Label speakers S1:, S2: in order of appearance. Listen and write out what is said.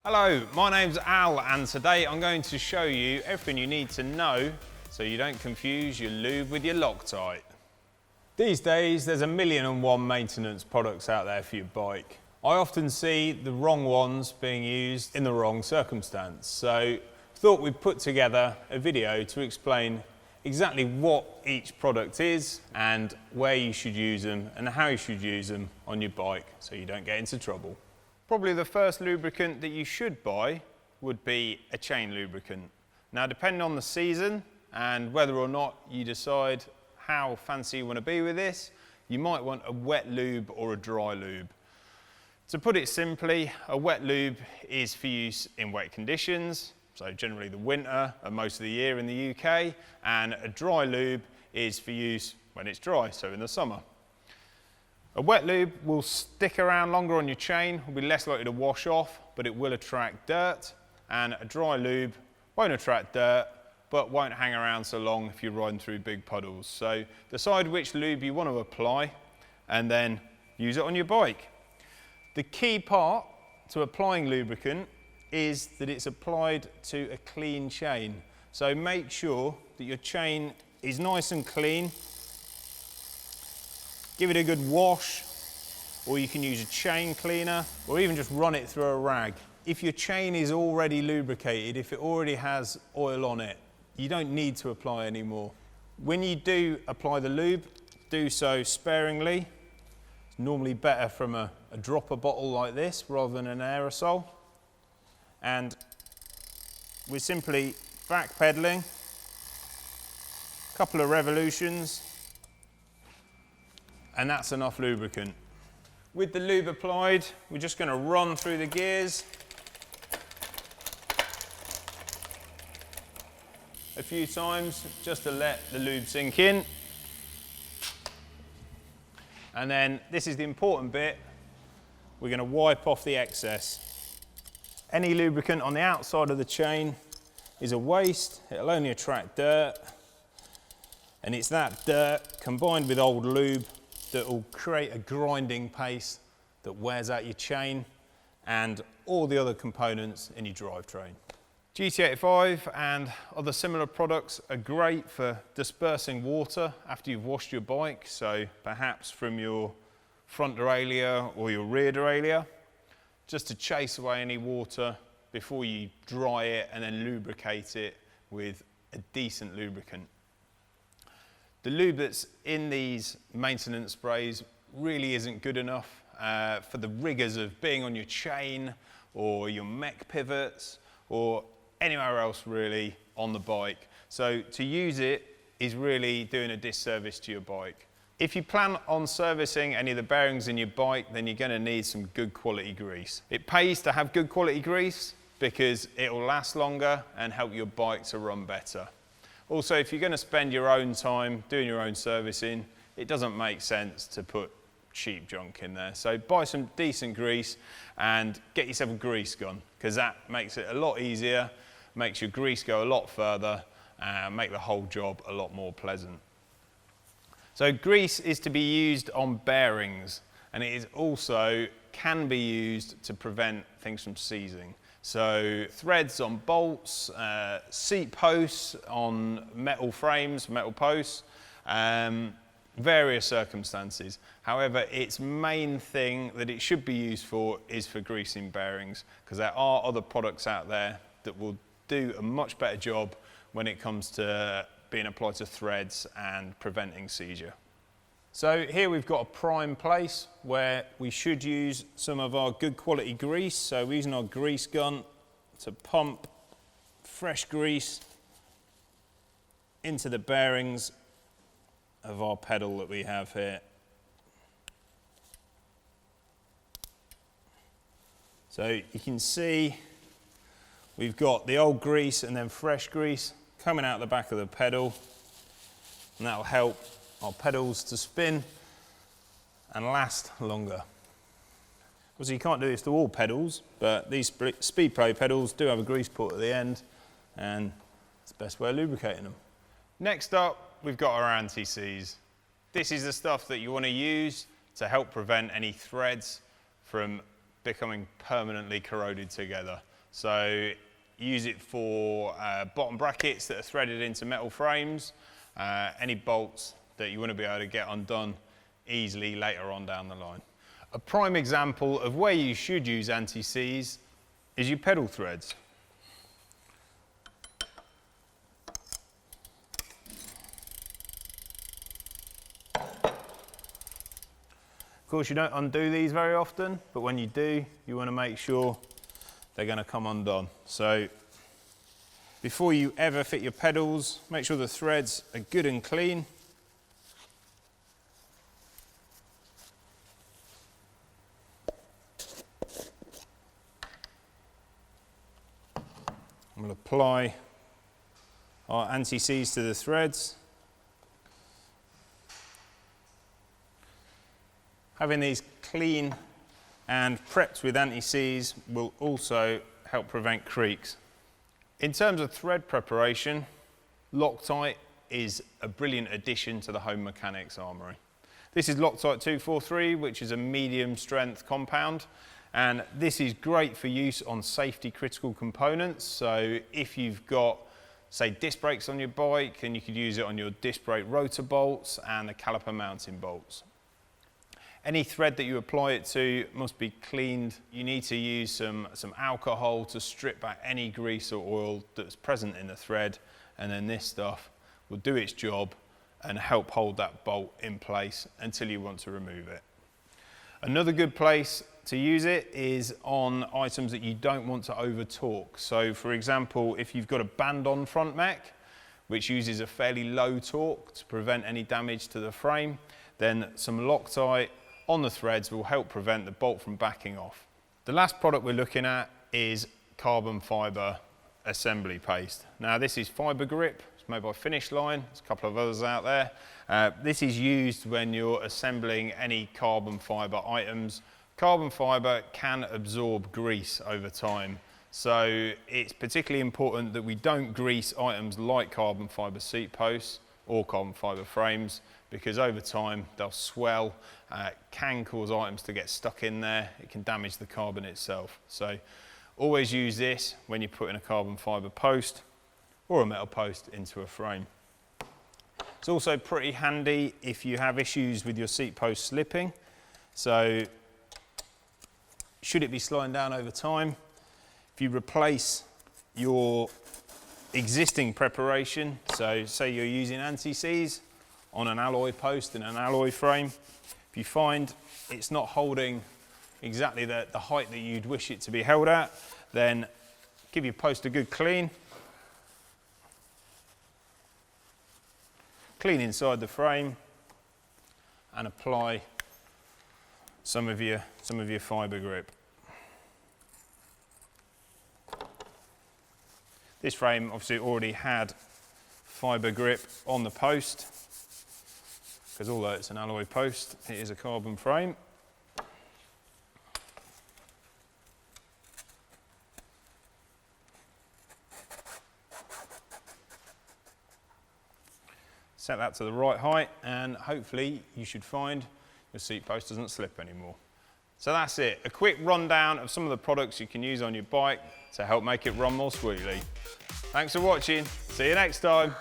S1: Hello, my name's Al and today I'm going to show you everything you need to know so you don't confuse your lube with your Loctite. These days there's 1,000,001 maintenance products out there for your bike. I often see the wrong ones being used in the wrong circumstance, so thought we'd put together a video to explain exactly what each product is and where you should use them and how you should use them on your bike so you don't get into trouble. Probably the first lubricant that you should buy would be a chain lubricant. Now, depending on the season and whether or not you decide how fancy you want to be with this, you might want a wet lube or a dry lube. To put it simply, a wet lube is for use in wet conditions, so generally the winter and most of the year in the UK, and a dry lube is for use when it's dry, so in the summer. A wet lube will stick around longer on your chain, will be less likely to wash off, but it will attract dirt, and a dry lube won't attract dirt, but won't hang around so long if you're riding through big puddles. So decide which lube you want to apply and then use it on your bike. The key part to applying lubricant is that it's applied to a clean chain. So make sure that your chain is nice and clean. Give it a good wash, or you can use a chain cleaner, or even just run it through a rag. If your chain is already lubricated, if it already has oil on it, you don't need to apply any more. When you do apply the lube, do so sparingly. It's normally better from a dropper bottle like this rather than an aerosol. And we're simply backpedaling, a couple of revolutions, and that's enough lubricant. With the lube applied, we're just going to run through the gears a few times just to let the lube sink in. And then this is the important bit, we're going to wipe off the excess. Any lubricant on the outside of the chain is a waste, it'll only attract dirt, and it's that dirt combined with old lube that will create a grinding paste that wears out your chain and all the other components in your drivetrain. GT85 and other similar products are great for dispersing water after you've washed your bike, so perhaps from your front derailleur or your rear derailleur, just to chase away any water before you dry it and then lubricate it with a decent lubricant. The lube that's in these maintenance sprays really isn't good enough for the rigours of being on your chain or your mech pivots or anywhere else really on the bike. So to use it is really doing a disservice to your bike. If you plan on servicing any of the bearings in your bike, then you're going to need some good quality grease. It pays to have good quality grease because it will last longer and help your bike to run better. Also, if you're going to spend your own time doing your own servicing, it doesn't make sense to put cheap junk in there. So buy some decent grease and get yourself a grease gun, because that makes it a lot easier, makes your grease go a lot further, and make the whole job a lot more pleasant. So grease is to be used on bearings, and it is also can be used to prevent things from seizing. So threads on bolts, seat posts on metal frames, metal posts, various circumstances. However, its main thing that it should be used for is for greasing bearings, because there are other products out there that will do a much better job when it comes to being applied to threads and preventing seizure. So here we've got a prime place where we should use some of our good quality grease. So we're using our grease gun to pump fresh grease into the bearings of our pedal that we have here. So you can see we've got the old grease and then fresh grease coming out the back of the pedal, and that will help our pedals to spin and last longer. Obviously you can't do this to all pedals, but these speed play pedals do have a grease port at the end, and it's the best way of lubricating them. Next up, we've got our anti-seize. This is the stuff that you want to use to help prevent any threads from becoming permanently corroded together. So use it for bottom brackets that are threaded into metal frames, any bolts that you want to be able to get undone easily later on down the line. A prime example of where you should use anti-seize is your pedal threads. Of course, you don't undo these very often, but when you do, you want to make sure they're going to come undone. So before you ever fit your pedals, make sure the threads are good and clean. We'll apply our anti-seize to the threads. Having these clean and prepped with anti-seize will also help prevent creaks. In terms of thread preparation, Loctite is a brilliant addition to the home mechanics armoury. This is Loctite 243, which is a medium strength compound, and this is great for use on safety critical components. So if you've got, say, disc brakes on your bike, and you could use it on your disc brake rotor bolts and the caliper mounting bolts. Any thread that you apply it to must be cleaned. You need to use some alcohol to strip back any grease or oil that's present in the thread, and then this stuff will do its job and help hold that bolt in place until you want to remove it. Another good place to use it is on items that you don't want to over torque. So for example, if you've got a band-on front mech, which uses a fairly low torque to prevent any damage to the frame, then some Loctite on the threads will help prevent the bolt from backing off. The last product we're looking at is carbon fibre assembly paste. Now this is Fibre Grip, it's made by Finish Line, there's a couple of others out there. This is used when you're assembling any carbon fibre items. Carbon fibre can absorb grease over time, so it's particularly important that we don't grease items like carbon fibre seat posts or carbon fibre frames, because over time they'll swell, can cause items to get stuck in there, it can damage the carbon itself. So always use this when you're putting a carbon fibre post or a metal post into a frame. It's also pretty handy if you have issues with your seat post slipping. So should it be slowing down over time, if you replace your existing preparation, so say you're using anti-seize on an alloy post in an alloy frame, if you find it's not holding exactly the height that you'd wish it to be held at, then give your post a good clean. Clean inside the frame and apply some of your Fibre Grip. This frame obviously already had Fibre Grip on the post, because although it's an alloy post, it is a carbon frame. Set that to the right height, and hopefully you should find your seat post doesn't slip anymore. So that's it, a quick rundown of some of the products you can use on your bike to help make it run more smoothly. Thanks for watching, see you next time.